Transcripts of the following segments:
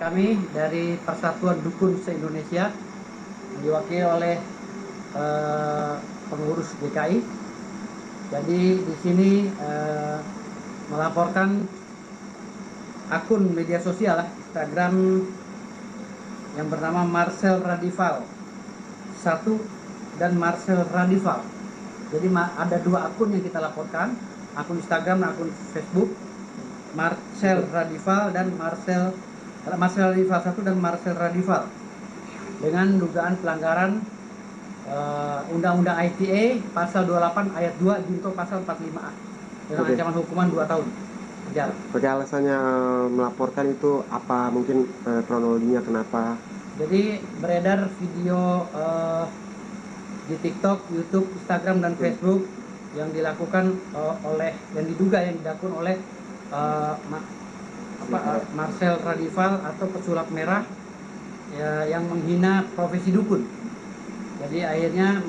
kami dari Persatuan Dukun se-Indonesia diwakili oleh pengurus DKI. Jadi di sini melaporkan akun media sosial Instagram yang bernama Marcel Radival 1 dan Marcel Radival. Jadi ada dua akun yang kita laporkan, akun Instagram dan akun Facebook. Marcel Radival dan Marcel Radival 1 dan Marcel Radival dengan dugaan pelanggaran Undang-Undang ITE pasal 28 ayat 2 junto pasal 45A dengan ancaman hukuman 2 tahun penjara. Oke, alasannya melaporkan itu apa? Mungkin kronologinya kenapa? Jadi beredar video di TikTok, YouTube, Instagram dan Facebook yang dilakukan yang dilakukan oleh Marcel Radival atau pesulap merah yang menghina profesi dukun. Jadi akhirnya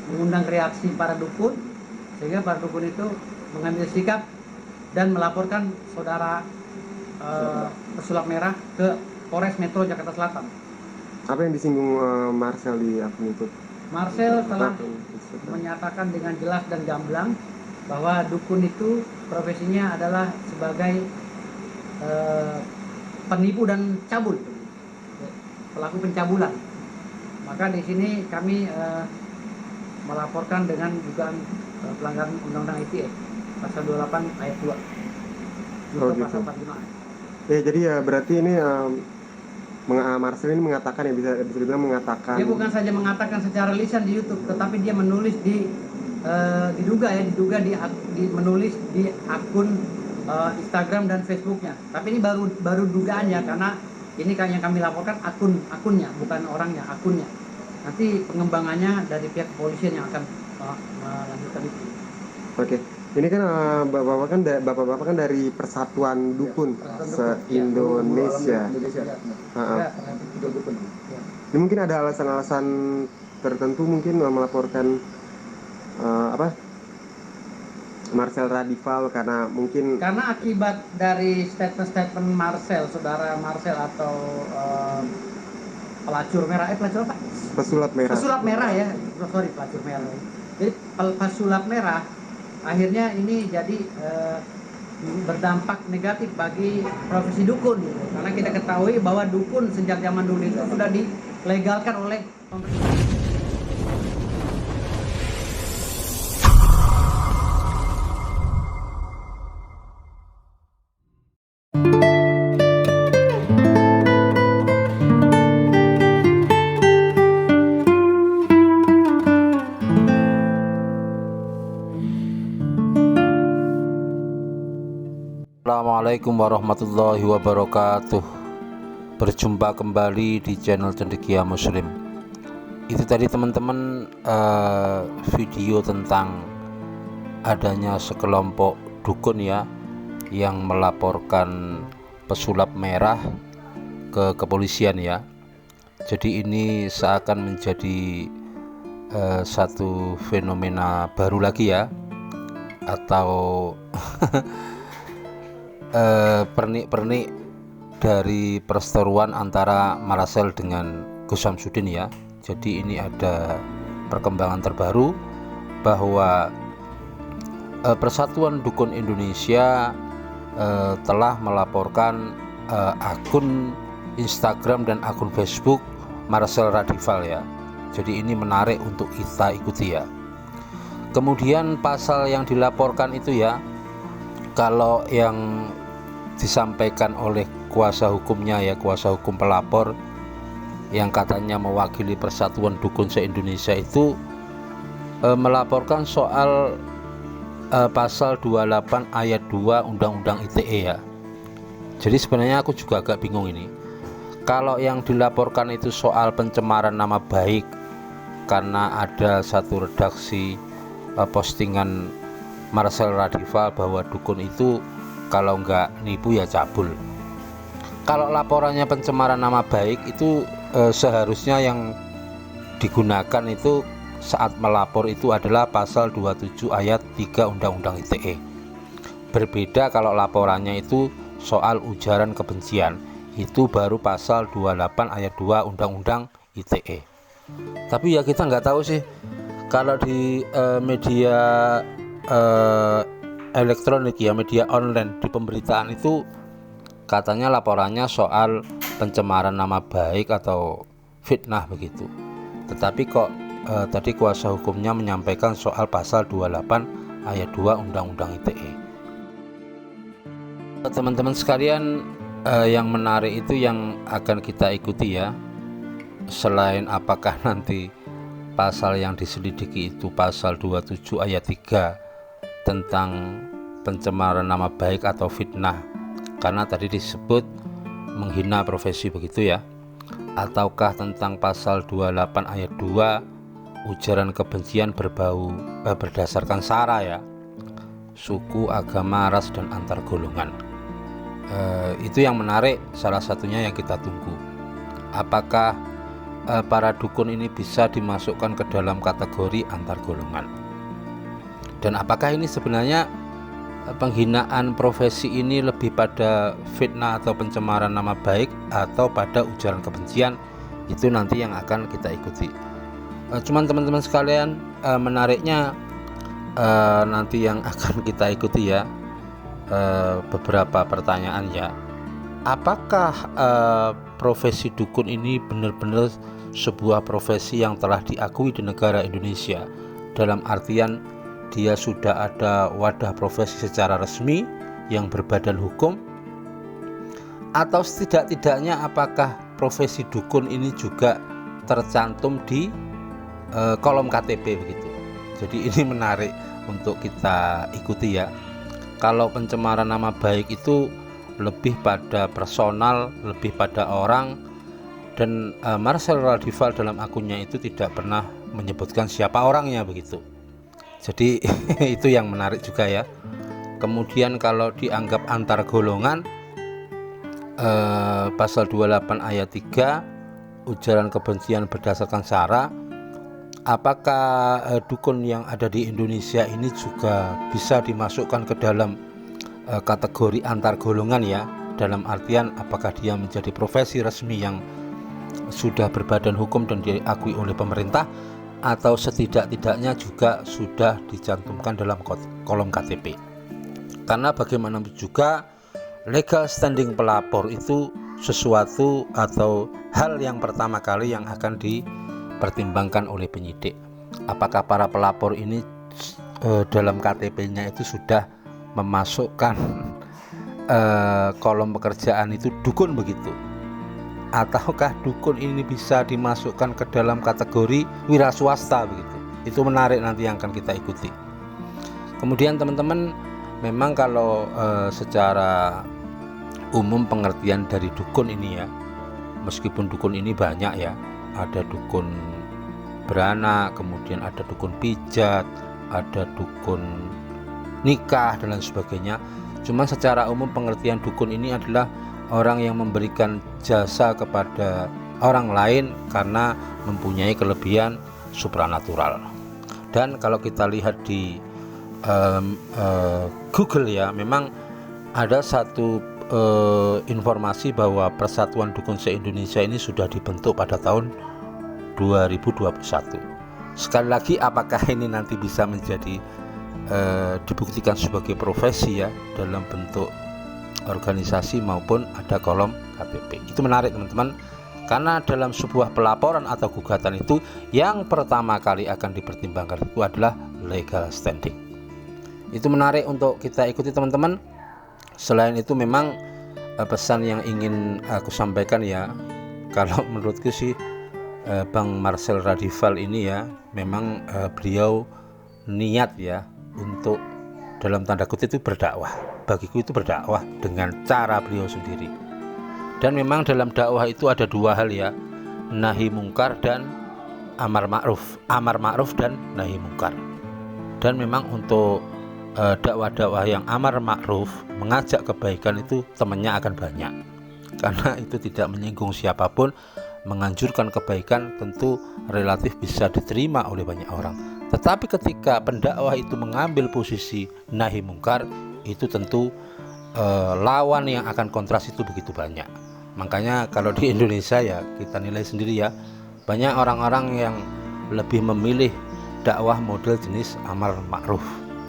mengundang reaksi para dukun, sehingga para dukun itu mengambil sikap dan melaporkan saudara pesulap merah ke Polres Metro Jakarta Selatan. Apa yang disinggung Marcel di akun itu? Marcel telah menyatakan dengan jelas dan gamblang bahwa dukun itu profesinya adalah sebagai penipu dan cabul, pelaku pencabulan. Maka di sini kami melaporkan dengan dugaan pelanggaran Undang-Undang ITE pasal 28 ayat 2 junto pasal 45. Jadi ya berarti ini Marcel ini mengatakan, ya bisa dibilang mengatakan. Dia bukan saja mengatakan secara lisan di YouTube, tetapi dia menulis menulis di akun Instagram dan Facebooknya. Tapi ini baru dugaan ya, karena ini kan yang kami laporkan akunnya, bukan orangnya, akunnya. Nanti pengembangannya dari pihak kepolisian yang akan melanjutkan itu. Oke. Ini kan bapak-bapak kan dari Persatuan Dukun se-Indonesia. Ini mungkin ada alasan-alasan tertentu mungkin melaporkan Marcel Radival karena akibat dari statement Marcel, saudara Marcel atau pelacur merah, pelacur apa? Pesulap merah ya, pelacur merah. Jadi pesulap merah akhirnya ini jadi berdampak negatif bagi profesi dukun, karena kita ketahui bahwa dukun sejak zaman dulu itu sudah dilegalkan oleh pemerintah. Assalamualaikum warahmatullahi wabarakatuh. Berjumpa kembali di channel Cendekia Muslim. Itu tadi teman-teman video tentang adanya sekelompok dukun ya yang melaporkan pesulap merah ke kepolisian ya. Jadi ini seakan menjadi satu fenomena baru lagi ya, atau pernik-pernik dari perseteruan antara Marcel dengan Gus Samsudin ya. Jadi ini ada perkembangan terbaru bahwa Persatuan Dukun Indonesia telah melaporkan akun Instagram dan akun Facebook Marcel Radival ya. Jadi ini menarik untuk kita ikuti ya. Kemudian pasal yang dilaporkan itu ya, kalau yang disampaikan oleh kuasa hukumnya ya, kuasa hukum pelapor yang katanya mewakili Persatuan Dukun se-Indonesia itu melaporkan soal pasal 28 ayat 2 Undang-Undang ITE ya. Jadi sebenarnya aku juga agak bingung ini. Kalau yang dilaporkan itu soal pencemaran nama baik karena ada satu redaksi postingan Marcel Radival bahwa dukun itu kalau nggak nipu ya cabul. Kalau laporannya pencemaran nama baik itu seharusnya yang digunakan itu saat melapor itu adalah pasal 27 ayat 3 Undang-Undang ITE. Berbeda kalau laporannya itu soal ujaran kebencian, itu baru pasal 28 ayat 2 Undang-Undang ITE. Tapi ya kita nggak tahu sih, kalau di media elektronik ya, media online, di pemberitaan itu katanya laporannya soal pencemaran nama baik atau fitnah begitu. Tetapi kok tadi kuasa hukumnya menyampaikan soal pasal 28 ayat 2 Undang-Undang ITE. Teman-teman sekalian, yang menarik itu yang akan kita ikuti ya. Selain apakah nanti pasal yang diselidiki itu pasal 27 ayat 3 tentang pencemaran nama baik atau fitnah, karena tadi disebut menghina profesi begitu ya, ataukah tentang pasal 28 ayat 2 ujaran kebencian berdasarkan sara ya, suku, agama, ras, dan antar golongan. Itu yang menarik, salah satunya yang kita tunggu. Apakah para dukun ini bisa dimasukkan ke dalam kategori antar golongan? Dan apakah ini sebenarnya penghinaan profesi ini lebih pada fitnah atau pencemaran nama baik atau pada ujaran kebencian? Itu nanti yang akan kita ikuti. Cuman teman-teman sekalian, menariknya nanti yang akan kita ikuti ya, beberapa pertanyaan ya. Apakah profesi dukun ini benar-benar sebuah profesi yang telah diakui di negara Indonesia, dalam artian dia sudah ada wadah profesi secara resmi yang berbadan hukum, atau setidak-tidaknya apakah profesi dukun ini juga tercantum di kolom KTP begitu. Jadi ini menarik untuk kita ikuti ya. Kalau pencemaran nama baik itu lebih pada personal, lebih pada orang, dan Marcel Radival dalam akunnya itu tidak pernah menyebutkan siapa orangnya begitu. Jadi itu yang menarik juga ya. Kemudian kalau dianggap antar golongan, pasal 28 ayat 3 ujaran kebencian berdasarkan sara, apakah dukun yang ada di Indonesia ini juga bisa dimasukkan ke dalam kategori antar golongan ya, dalam artian apakah dia menjadi profesi resmi yang sudah berbadan hukum dan diakui oleh pemerintah, atau setidak-tidaknya juga sudah dicantumkan dalam kolom KTP. Karena bagaimanapun juga legal standing pelapor itu sesuatu atau hal yang pertama kali yang akan dipertimbangkan oleh penyidik. Apakah para pelapor ini dalam KTP-nya itu sudah memasukkan kolom pekerjaan itu dukun begitu, ataukah dukun ini bisa dimasukkan ke dalam kategori wira swasta begitu. Itu menarik nanti yang akan kita ikuti. Kemudian teman-teman, memang kalau secara umum pengertian dari dukun ini ya, meskipun dukun ini banyak ya, ada dukun beranak, kemudian ada dukun pijat, ada dukun nikah dan lain sebagainya. Cuma secara umum pengertian dukun ini adalah orang yang memberikan jasa kepada orang lain karena mempunyai kelebihan supranatural. Dan kalau kita lihat di Google ya, memang ada satu informasi bahwa Persatuan Dukun se-Indonesia ini sudah dibentuk pada tahun 2021. Sekali lagi, apakah ini nanti bisa menjadi dibuktikan sebagai profesi ya, dalam bentuk organisasi maupun ada kolom KTP. Itu menarik teman-teman, karena dalam sebuah pelaporan atau gugatan itu yang pertama kali akan dipertimbangkan itu adalah legal standing. Itu menarik untuk kita ikuti teman-teman. Selain itu memang pesan yang ingin aku sampaikan ya, kalau menurutku sih Bang Marcel Radival ini ya, memang beliau niat ya untuk dalam tanda kutip itu berdakwah. Bagiku itu berdakwah dengan cara beliau sendiri. Dan memang dalam dakwah itu ada dua hal ya, nahi mungkar dan amar ma'ruf. Amar ma'ruf dan nahi mungkar. Dan memang untuk dakwah-dakwah yang amar ma'ruf, mengajak kebaikan, itu temannya akan banyak, karena itu tidak menyinggung siapapun. Menganjurkan kebaikan tentu relatif bisa diterima oleh banyak orang. Tetapi ketika pendakwah itu mengambil posisi nahi mungkar, itu tentu lawan yang akan kontras itu begitu banyak. Makanya kalau di Indonesia ya kita nilai sendiri ya, banyak orang-orang yang lebih memilih dakwah model jenis amar ma'ruf.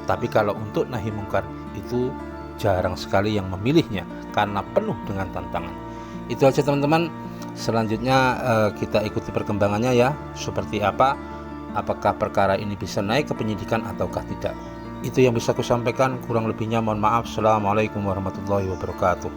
Tapi kalau untuk nahi mungkar itu jarang sekali yang memilihnya karena penuh dengan tantangan. Itu aja teman-teman. Selanjutnya kita ikuti perkembangannya ya, seperti apa, apakah perkara ini bisa naik ke penyidikan ataukah tidak. Itu yang bisa aku sampaikan, kurang lebihnya mohon maaf. Assalamualaikum warahmatullahi wabarakatuh.